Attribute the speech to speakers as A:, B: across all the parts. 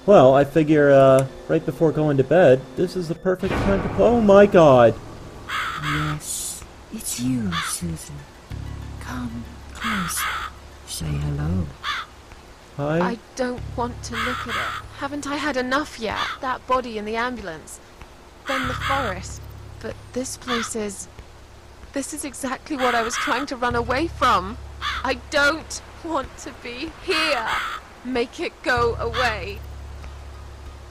A: Well, I figure, right before going to bed, this is the perfect time to... Oh my god!
B: Yes, it's you, Susan. Come closer. Say hello.
A: Hi?
C: I don't want to look at it. Haven't I had enough yet? That body in the ambulance. Then the forest. But this place is... This is exactly what I was trying to run away from. I don't want to be here. Make it go away.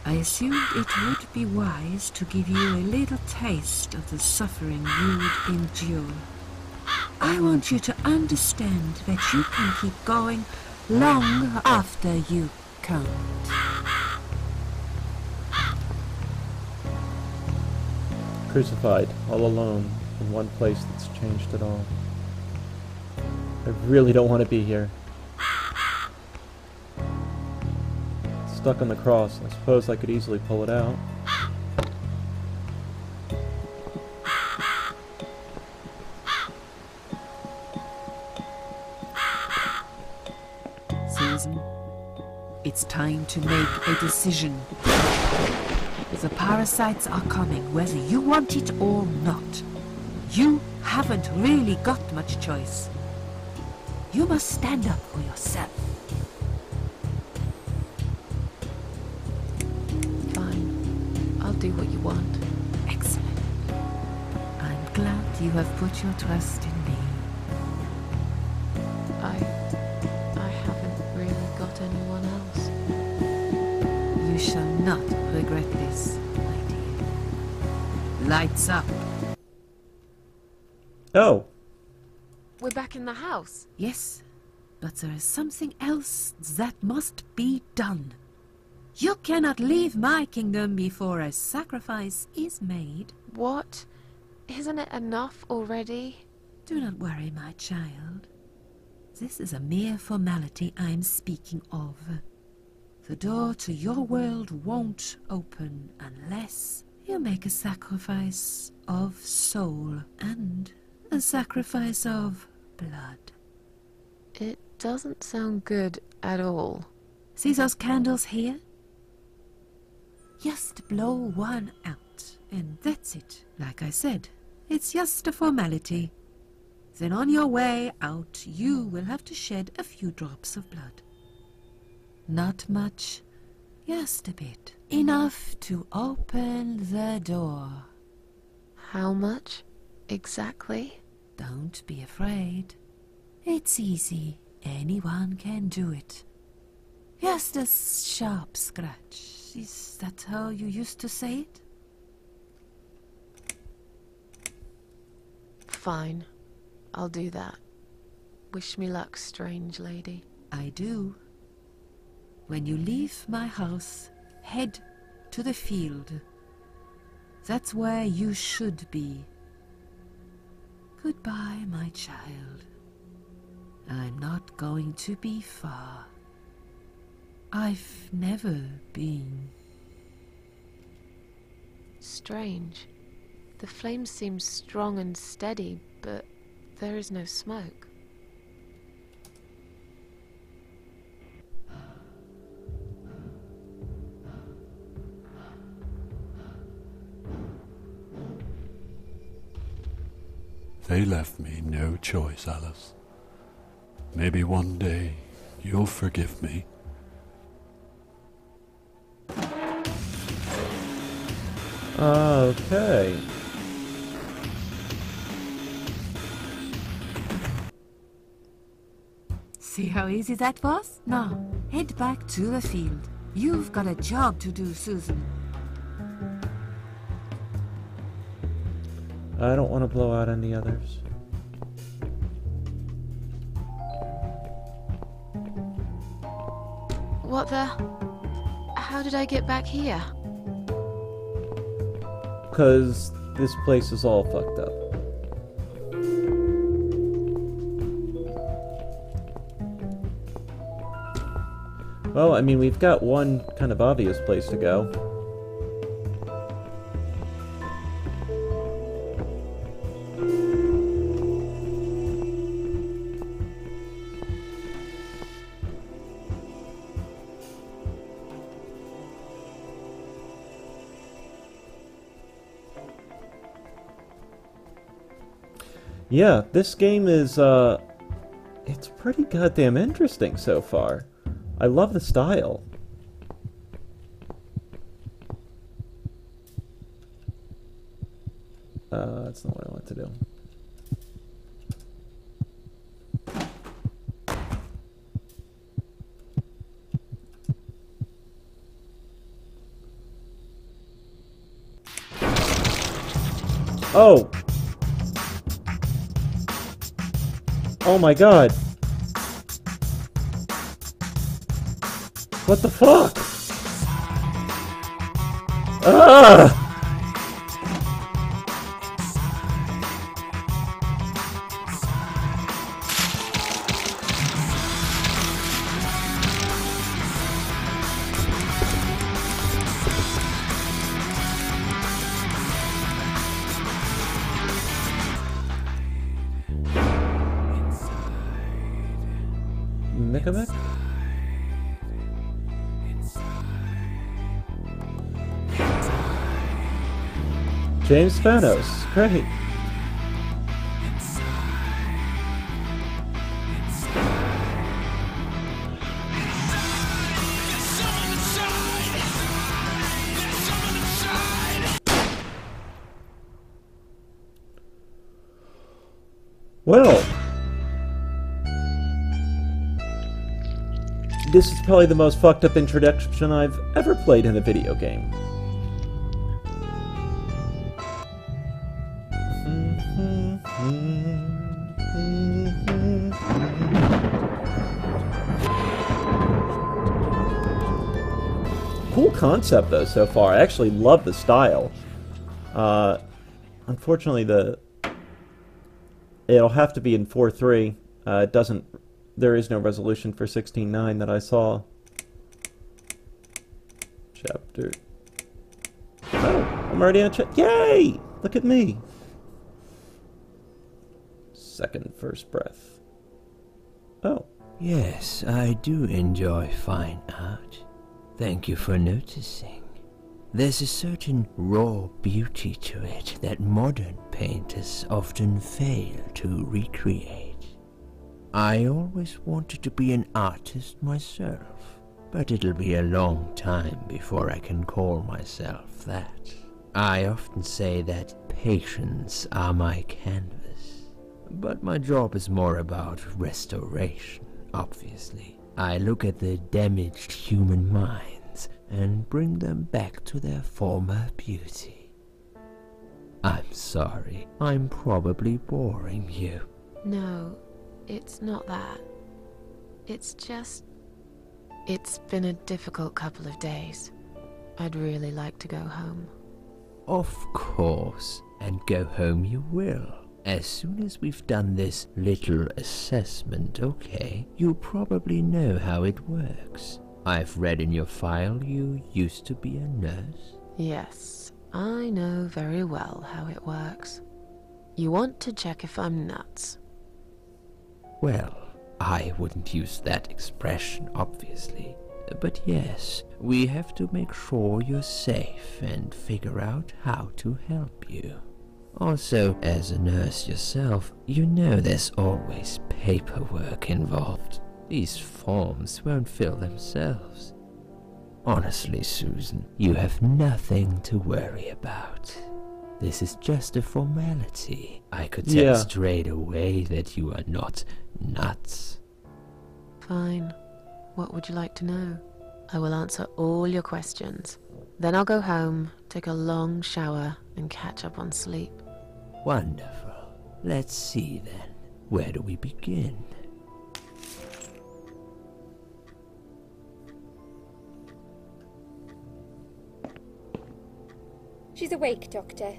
B: I assumed it would be wise to give you a little taste of the suffering you'd endure. I want you to understand that you can keep going long after you can't.
A: Crucified, all alone, in one place that's changed it all. I really don't want to be here. Stuck on the cross. I suppose I could easily pull it out.
B: Susan, it's time to make a decision. The parasites are coming, whether you want it or not. You haven't really got much choice. You must stand up for yourself.
C: Fine. I'll do what you want.
B: Excellent. I'm glad you have put your trust in me.
C: I haven't really got anyone else.
B: You shall not regret this, my dear. Lights up.
A: Oh!
C: We're back in the house.
B: Yes, but there is something else that must be done. You cannot leave my kingdom before a sacrifice is made.
C: What? Isn't it enough already?
B: Do not worry, my child. This is a mere formality I'm speaking of. The door to your world won't open unless you make a sacrifice of soul and a sacrifice of blood.
C: It doesn't sound good at all.
B: See those candles here? Just blow one out, and that's it. Like I said, it's just a formality. Then on your way out, you will have to shed a few drops of blood. Not much, just a bit. Enough to open the door.
C: How much? Exactly?
B: Don't be afraid. It's easy. Anyone can do it. Just a sharp scratch. Is that how you used to say it?
C: Fine. I'll do that. Wish me luck, strange lady.
B: I do. When you leave my house, head to the field. That's where you should be. Goodbye, my child. I'm not going to be far. I've never been.
C: Strange. The flame seems strong and steady, but there is no smoke.
D: They left me no choice, Alice. Maybe one day you'll forgive me.
A: Okay.
B: See how easy that was? Now, head back to the field. You've got a job to do, Susan.
A: I don't want to blow out any others.
C: What the? How did I get back here?
A: Because this place is all fucked up. Well, I mean, we've got one kind of obvious place to go. Yeah, this game is, it's pretty goddamn interesting so far. I love the style. That's not what I want to do. Oh! Oh my god! What the fuck? Ah! Mechanic? James Spanos, great. Well, this is probably the most fucked up introduction I've ever played in a video game. Cool concept though so far. I actually love the style. Unfortunately, it'll have to be in 4:3. It doesn't. There is no resolution for 16:9 that I saw. Chapter. Oh, I'm already on Yay! Look at me. Second first breath. Oh.
E: Yes, I do enjoy fine art. Thank you for noticing. There's a certain raw beauty to it that modern painters often fail to recreate. I always wanted to be an artist myself, but it'll be a long time before I can call myself that. I often say that patients are my canvas, but my job is more about restoration, obviously. I look at the damaged human minds and bring them back to their former beauty. I'm sorry, I'm probably boring you.
C: No, it's not that. It's just... It's been a difficult couple of days. I'd really like to go home.
E: Of course, and go home you will. As soon as we've done this little assessment, okay, you probably know how it works. I've read in your file you used to be a nurse.
C: Yes, I know very well how it works. You want to check if I'm nuts.
E: Well, I wouldn't use that expression, obviously. But yes, we have to make sure you're safe and figure out how to help you. Also, as a nurse yourself, you know there's always paperwork involved. These forms won't fill themselves. Honestly, Susan, you have nothing to worry about. This is just a formality. I could tell straight away that you are not nuts.
C: Fine. What would you like to know? I will answer all your questions. Then I'll go home, take a long shower, and catch up on sleep.
E: Wonderful. Let's see then. Where do we begin?
F: She's awake, Doctor.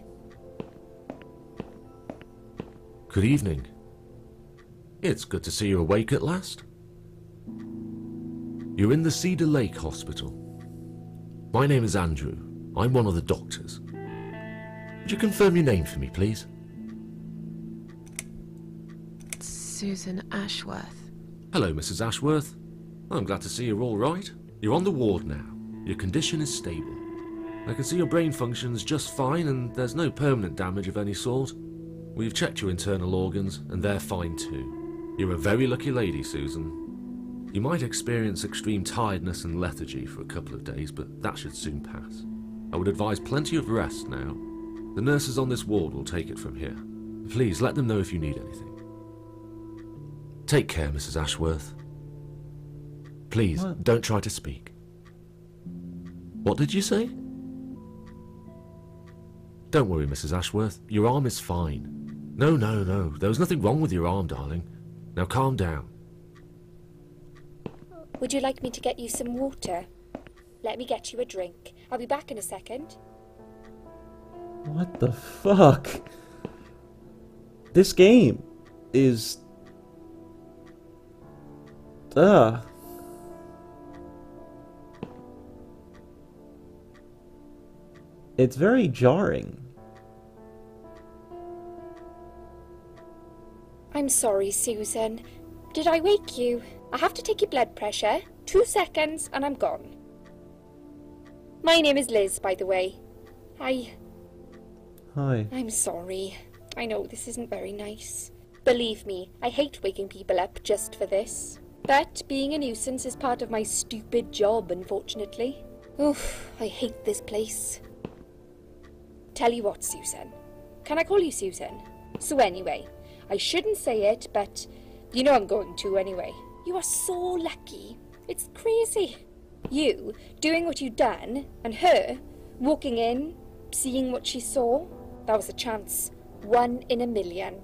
G: Good evening. It's good to see you awake at last. You're in the Cedar Lake Hospital. My name is Andrew. I'm one of the doctors. Would you confirm your name for me, please?
C: Susan Ashworth.
G: Hello, Mrs. Ashworth. I'm glad to see you're all right. You're on the ward now. Your condition is stable. I can see your brain functions just fine and there's no permanent damage of any sort. We've checked your internal organs, and they're fine too. You're a very lucky lady, Susan. You might experience extreme tiredness and lethargy for a couple of days, but that should soon pass. I would advise plenty of rest now. The nurses on this ward will take it from here. Please let them know if you need anything. Take care, Mrs. Ashworth. Please, don't try to speak. What did you say? Don't worry, Mrs. Ashworth. Your arm is fine. No. There was nothing wrong with your arm, darling. Now calm down.
F: Would you like me to get you some water? Let me get you a drink. I'll be back in a second.
A: What the fuck? This game is... It's very jarring.
F: I'm sorry, Susan. Did I wake you? I have to take your blood pressure. 2 seconds and I'm gone. My name is Liz, by the way.
A: Hi.
F: I'm sorry. I know this isn't very nice. Believe me, I hate waking people up just for this. But being a nuisance is part of my stupid job, unfortunately. Oof, I hate this place. Tell you what, Susan. Can I call you Susan? So anyway, I shouldn't say it, but you know I'm going to anyway. You are so lucky. It's crazy. You doing what you've done, and her walking in, seeing what she saw. That was a chance. 1 in a million.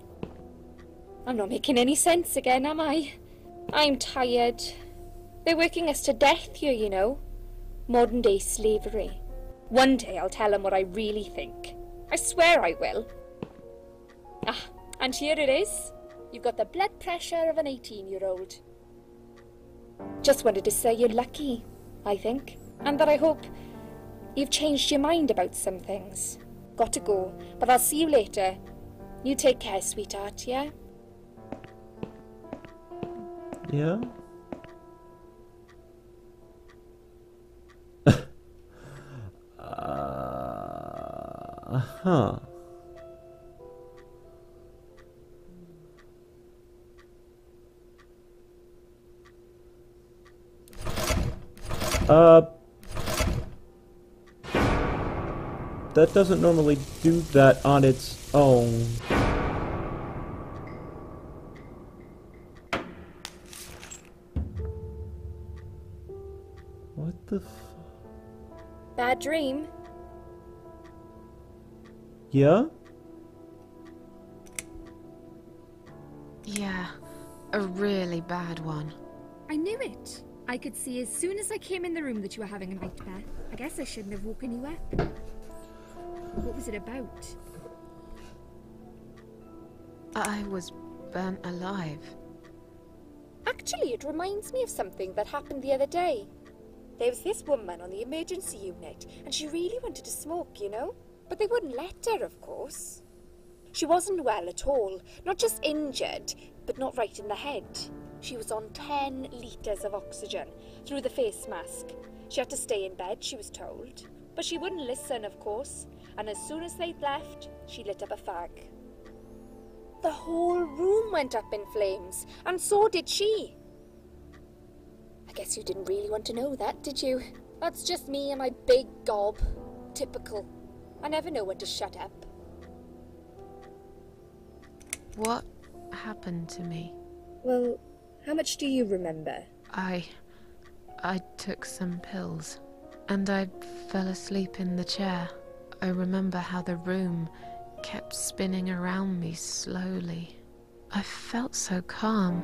F: I'm not making any sense again, am I? I'm tired. They're working us to death here, you know. Modern day slavery. One day I'll tell them what I really think. I swear I will. Ah, and here it is. You've got the blood pressure of an 18-year-old. Just wanted to say you're lucky, I think. And that I hope you've changed your mind about some things. Got to go, but I'll see you later. You take care, sweetheart, yeah?
A: Yeah? Huh. That doesn't normally do that on its own. What the
F: Bad dream?
A: Yeah?
C: Yeah, a really bad one.
H: I knew it. I could see as soon as I came in the room that you were having a nightmare. I guess I shouldn't have woken you up. What was it about?
C: I was burnt alive.
F: Actually, it reminds me of something that happened the other day. There was this woman on the emergency unit, and she really wanted to smoke, you know? But they wouldn't let her, of course. She wasn't well at all, not just injured, but not right in the head. She was on 10 litres of oxygen through the face mask. She had to stay in bed, she was told. But she wouldn't listen, of course, and as soon as they'd left, she lit up a fag. The whole room went up in flames, and so did she. I guess you didn't really want to know that, did you? That's just me and my big gob. Typical. I never know when to shut up.
C: What happened to me?
F: Well, how much do you remember?
C: I took some pills, and I fell asleep in the chair. I remember how the room kept spinning around me slowly. I felt so calm,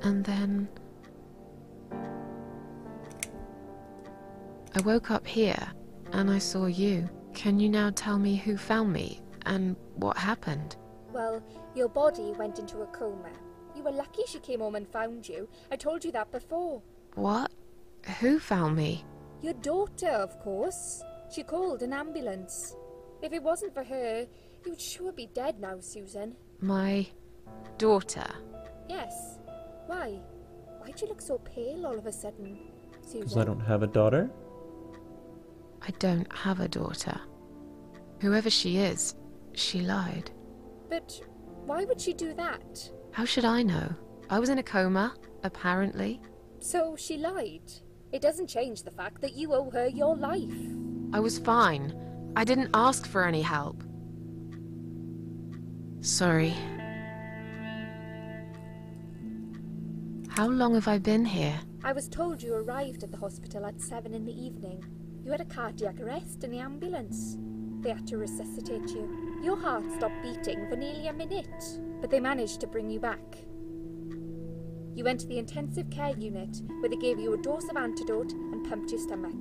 C: and then I woke up here, and I saw you. Can you now tell me who found me, and what happened?
F: Well, your body went into a coma. You were lucky she came home and found you. I told you that before.
C: What? Who found me?
F: Your daughter, of course. She called an ambulance. If it wasn't for her, you would sure be dead now, Susan.
C: My daughter?
F: Yes. Why? Why'd you look so pale all of a sudden, Susan?
A: Because I don't have a daughter?
C: I don't have a daughter. Whoever she is, she lied.
F: But why would she do that?
C: How should I know? I was in a coma, apparently.
F: So she lied. It doesn't change the fact that you owe her your life.
C: I was fine. I didn't ask for any help. Sorry. How long have I been here?
F: I was told you arrived at the hospital at 7 in the evening. You had a cardiac arrest in the ambulance. They had to resuscitate you. Your heart stopped beating for nearly a minute, but they managed to bring you back. You went to the intensive care unit, where they gave you a dose of antidote and pumped your stomach.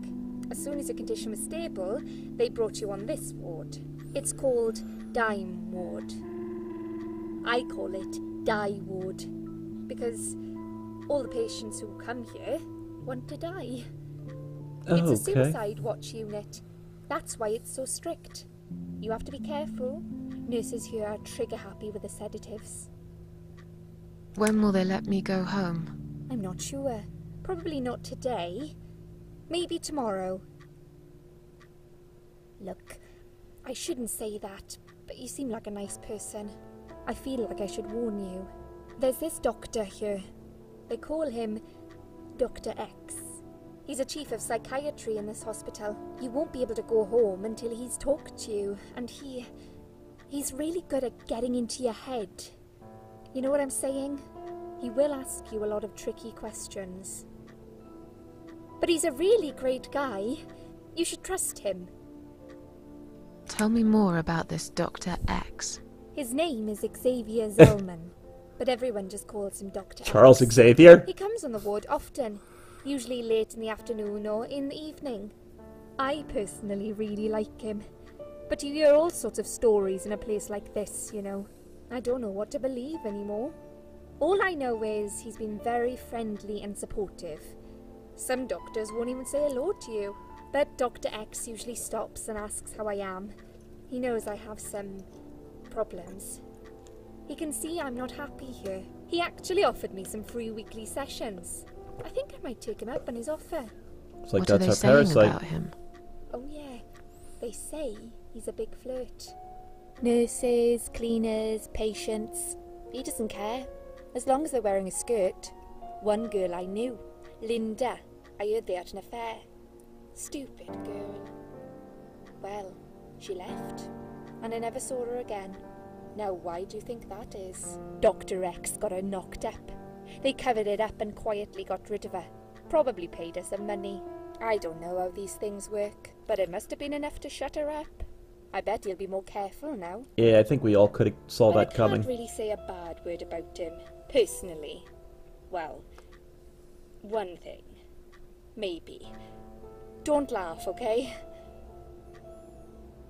F: As soon as your condition was stable, they brought you on this ward. It's called Dime Ward. I call it Die Ward, because all the patients who come here want to die. It's a suicide watch unit. That's why it's so strict. You have to be careful. Nurses here are trigger happy with the sedatives.
C: When will they let me go home?
F: I'm not sure. Probably not today. Maybe tomorrow. Look, I shouldn't say that, but you seem like a nice person. I feel like I should warn you. There's this doctor here. They call him Dr. X. He's a chief of psychiatry in this hospital. You won't be able to go home until he's talked to you, and he's really good at getting into your head. You know what I'm saying? He will ask you a lot of tricky questions. But he's a really great guy. You should trust him.
C: Tell me more about this Dr. X.
F: His name is Xavier Zellman, but everyone just calls him Dr.
A: Charles
F: X.
A: Xavier?
F: He comes on the ward often, usually late in the afternoon or in the evening. I personally really like him, but you hear all sorts of stories in a place like this, you know. I don't know what to believe anymore. All I know is he's been very friendly and supportive. Some doctors won't even say hello to you, but Dr. X usually stops and asks how I am. He knows I have some problems. He can see I'm not happy here. He actually offered me some free weekly sessions. I think I might take him up on his offer.
A: It's like
C: What are
A: that's
C: they
A: our
C: saying
A: parasite.
C: about him?
F: Oh yeah, they say he's a big flirt. Nurses, cleaners, patients. He doesn't care, as long as they're wearing a skirt. One girl I knew, Linda, I heard they had an affair. Stupid girl. Well, she left, and I never saw her again. Now why do you think that is? Dr. X got her knocked up. They covered it up and quietly got rid of her. Probably paid her some money. I don't know how these things work, but it must have been enough to shut her up. I bet he'll be more careful now.
A: Yeah, I think we all could have saw
F: But
A: that
F: I
A: coming.
F: can't really say a bad word about him, personally. Well, one thing. Maybe. Don't laugh, okay?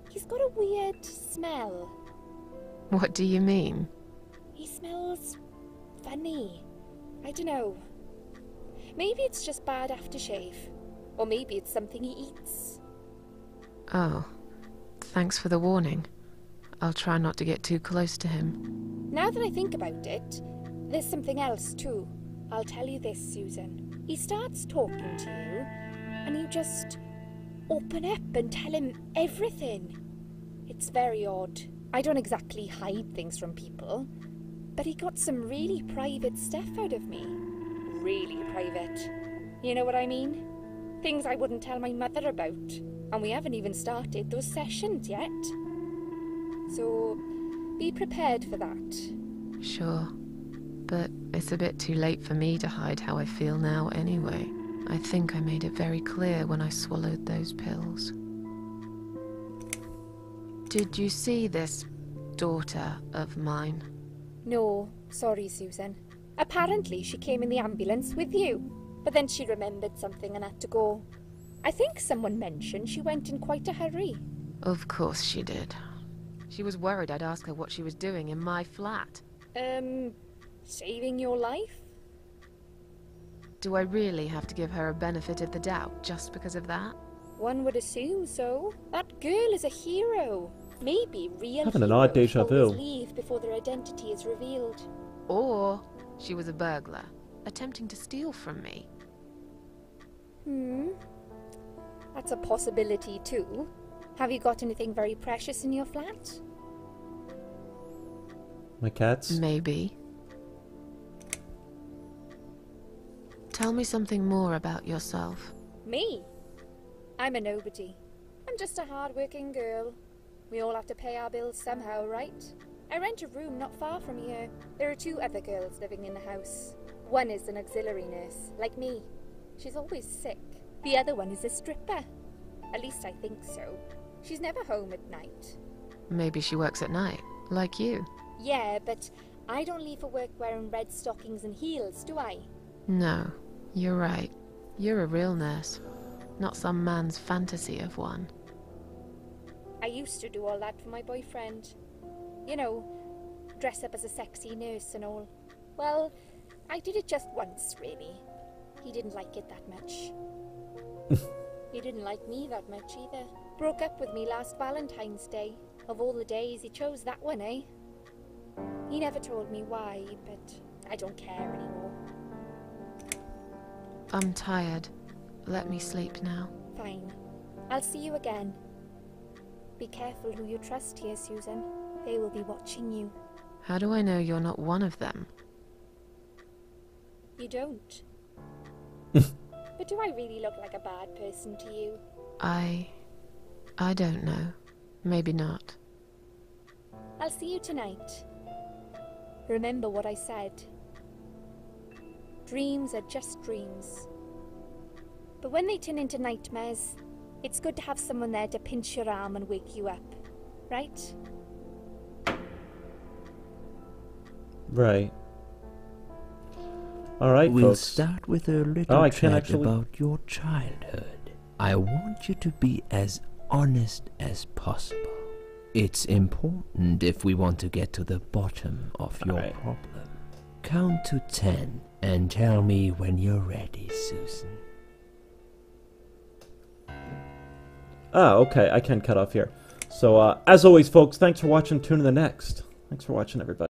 F: He's got a weird smell.
C: What do you mean?
F: He smells funny. I don't know. Maybe it's just bad aftershave. Or maybe it's something he eats.
C: Oh, thanks for the warning. I'll try not to get too close to him.
F: Now that I think about it, there's something else too. I'll tell you this, Susan. He starts talking to you, and you just open up and tell him everything. It's very odd. I don't exactly hide things from people, but he got some really private stuff out of me. Really private. You know what I mean? Things I wouldn't tell my mother about. And we haven't even started those sessions yet. So, be prepared for that.
C: Sure. But it's a bit too late for me to hide how I feel now anyway. I think I made it very clear when I swallowed those pills. Did you see this daughter of mine?
F: No, sorry, Susan. Apparently she came in the ambulance with you, but then she remembered something and had to go. I think someone mentioned she went in quite a hurry.
C: Of course she did. She was worried I'd ask her what she was doing in my flat.
F: Saving your life?
C: Do I really have to give her a benefit of the doubt just because of that?
F: One would assume so. That girl is a hero. Maybe real
A: Having an odd
F: heroes
A: deja vu.
F: always leave before their identity is revealed.
C: Or she was a burglar, attempting to steal from me.
F: That's a possibility too. Have you got anything very precious in your flat?
A: My cats?
C: Maybe. Tell me something more about yourself.
F: Me? I'm a nobody. I'm just a hard-working girl. We all have to pay our bills somehow, right? I rent a room not far from here. There are 2 other girls living in the house. One is an auxiliary nurse, like me. She's always sick. The other one is a stripper. At least I think so. She's never home at night.
C: Maybe she works at night, like you.
F: Yeah, but I don't leave for work wearing red stockings and heels, do I?
C: No, you're right. You're a real nurse, not some man's fantasy of one.
F: I used to do all that for my boyfriend. You know, dress up as a sexy nurse and all. Well, I did it just once, really. He didn't like it that much. He didn't like me that much either. Broke up with me last Valentine's Day. Of all the days, he chose that one, eh? He never told me why, but I don't care anymore.
C: I'm tired. Let me sleep now.
F: Fine. I'll see you again. Be careful who you trust here, Susan. They will be watching you.
C: How do I know you're not one of them?
F: You don't. But do I really look like a bad person to you?
C: I don't know. Maybe not.
F: I'll see you tonight. Remember what I said. Dreams are just dreams. But when they turn into nightmares, it's good to have someone there to pinch your arm and wake you up. Right?
A: Right. Alright,
E: We'll
A: folks.
E: start with a little
A: I can't
E: chat
A: actually...
E: about your childhood. I want you to be as honest as possible. It's important if we want to get to the bottom of your problem. Count to 10 and tell me when you're ready, Susan.
A: Okay, I can cut off here. So, as always, folks, thanks for watching. Tune in the next. Thanks for watching, everybody.